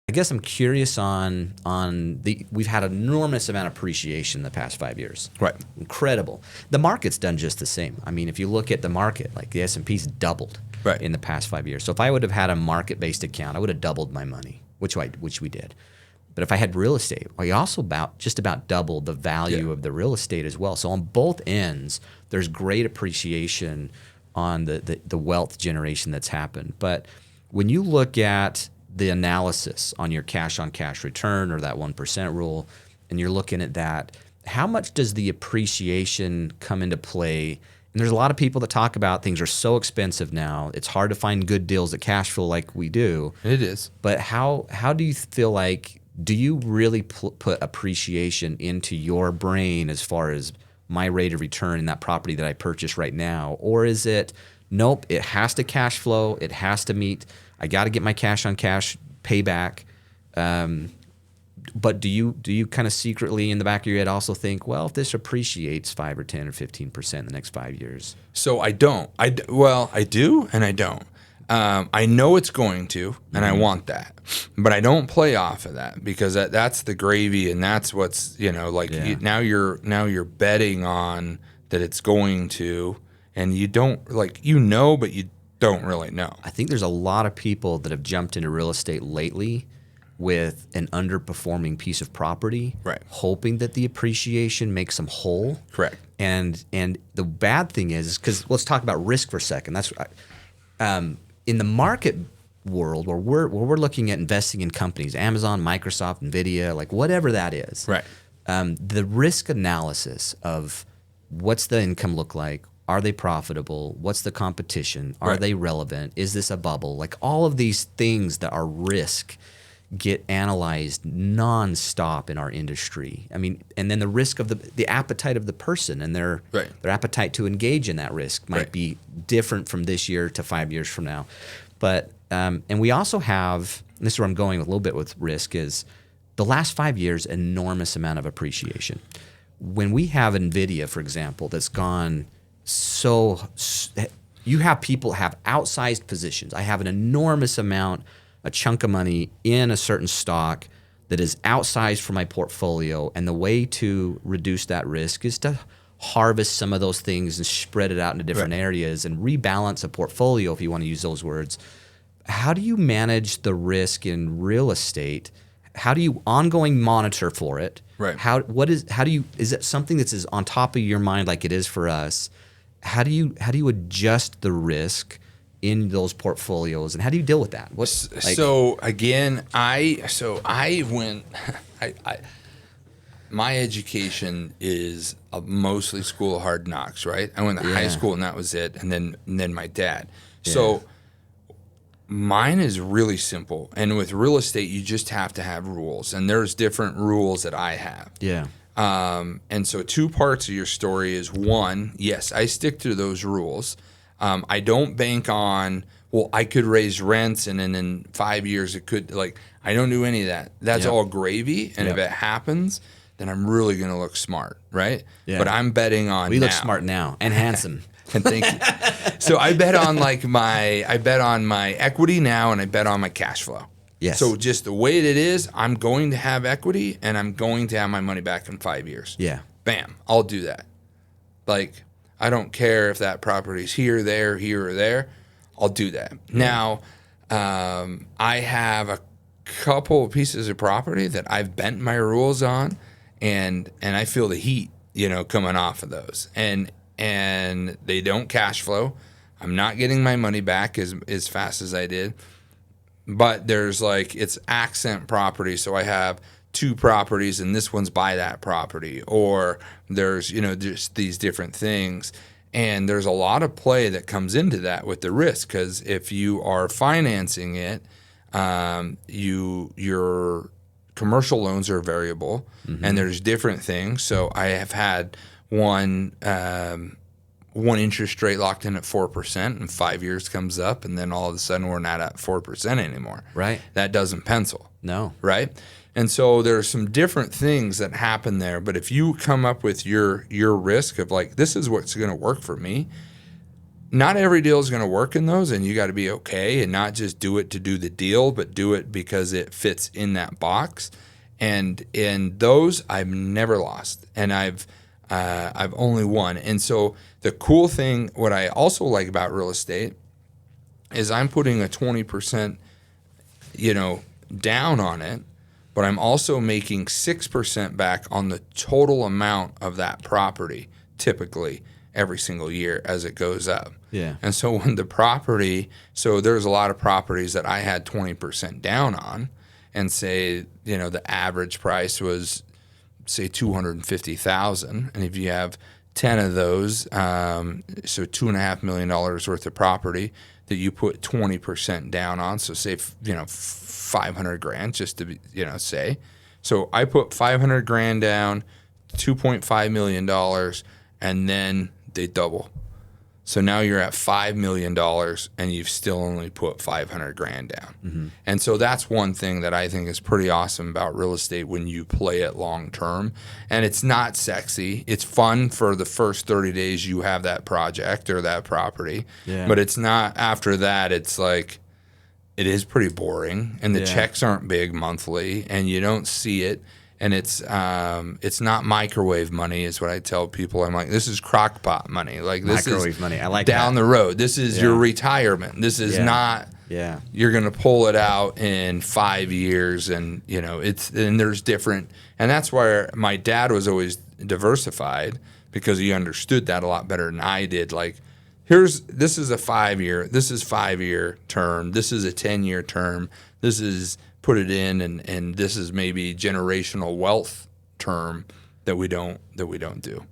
I guess I'm curious on we've had an enormous amount of appreciation in the past 5 years. Right. Incredible. The market's done just the same. I mean, if you look at the market, like the S&P's doubled in the past 5 years. So if I would have had a market-based account, I would have doubled my money, which we did. But if I had real estate, I also just about doubled the value of the real estate as well. So on both ends, there's great appreciation on the wealth generation that's happened. But when you look at the analysis on your cash-on-cash return or that 1% rule, and you're looking at that, how much does the appreciation come into play? And there's a lot of people that talk about things are so expensive now. It's hard to find good deals at cash flow like we do. It is. But how do you feel like, do you really put appreciation into your brain as far as my rate of return in that property that I purchased right now? Or is it, nope, it has to cash flow, it has to meet, I got to get my cash on cash payback. But do you kind of secretly in the back of your head also think, well, if this appreciates 5 or 10 or 15% in the next 5 years? So I don't. Well, I do and I don't. I know it's going to, and I want that, but I don't play off of that because that's the gravy, and that's what's now you're betting on that it's going to, and you don't but you don't really know. I think there's a lot of people that have jumped into real estate lately with an underperforming piece of property, hoping that the appreciation makes them whole. Correct. And the bad thing is because let's talk about risk for a second. That's in the market world where we're looking at investing in companies, Amazon, Microsoft, Nvidia, like whatever that is. Right. The risk analysis of what's the income look like? Are they profitable? What's the competition? Are they relevant? Is this a bubble? Like all of these things that are risk get analyzed nonstop in our industry. I mean, and then the risk of the appetite of the person and their appetite to engage in that risk might be different from this year to 5 years from now. But and we also have, and this is where I'm going with a little bit with risk, is the last 5 years, enormous amount of appreciation. When we have Nvidia, for example, that's gone you have people have outsized positions. I have an enormous amount, a chunk of money in a certain stock that is outsized for my portfolio, and the way to reduce that risk is to harvest some of those things and spread it out into different areas and rebalance a portfolio, if you want to use those words. How do you manage the risk in real estate? How do you ongoing monitor for it? Right. Is it something that's on top of your mind like it is for us? How do you adjust the risk in those portfolios, and how do you deal with that? My education is mostly school of hard knocks, right? I went to high school and that was it, and then my dad. Yeah. So mine is really simple, and with real estate, you just have to have rules, and there's different rules that I have. Yeah. And so 2 parts of your story is, one, yes, I stick to those rules. I don't bank on, well, I could raise rents and then in 5 years it could, I don't do any of that. That's all gravy. And if it happens, then I'm really going to look smart, right? Yeah. But I'm betting on We look smart now and handsome. And thank you. So I bet on my equity now, and I bet on my cash flow. Yes. So just the way it is, I'm going to have equity and I'm going to have my money back in 5 years. Yeah. Bam. I'll do that. I don't care if that property's here, or there. I'll do that. Yeah. Now, I have a couple of pieces of property that I've bent my rules on, and I feel the heat, coming off of those. And they don't cash flow. I'm not getting my money back as fast as I did. But there's it's accent property, so I have 2 properties and this one's by that property, or there's just these different things, and there's a lot of play that comes into that with the risk, because if you are financing it, your commercial loans are variable, and there's different things. So I have had one interest rate locked in at 4%, and 5 years comes up, and then all of a sudden we're not at 4% anymore. Right. That doesn't pencil. No. Right. And so there's some different things that happen there. But if you come up with your risk of this is what's going to work for me, not every deal is going to work in those, and you got to be okay and not just do it to do the deal, but do it because it fits in that box. And in those, I've never lost, and I've only won. And so the cool thing, what I also like about real estate, is I'm putting a 20%, down on it, but I'm also making 6% back on the total amount of that property, typically every single year as it goes up. Yeah. And so when there's a lot of properties that I had 20% down on, and say, the average price was, say, $250,000, and if you have 10 of those, so $2.5 million worth of property that you put 20% down on, so say, $500,000, just to be, say. So I put $500,000 down, $2.5 million, and then they double. So now you're at $5 million, and you've still only put $500,000 down. Mm-hmm. And so that's one thing that I think is pretty awesome about real estate when you play it long term. And it's not sexy. It's fun for the first 30 days you have that project or that property. Yeah. But it's not after that. It's like, it is pretty boring, and the checks aren't big monthly, and you don't see it. And it's not microwave money, is what I tell people. I'm like, this is crock pot money. Like, this microwave money. I like down that. the road. This is your retirement. This is not. Yeah. You're gonna pull it out in 5 years, and and there's different. And that's why my dad was always diversified, because he understood that a lot better than I did. Like, this is a 5 year. This is 5 year term. This is a 10-year term. This is. Put it in, and this is maybe generational wealth term that we don't do.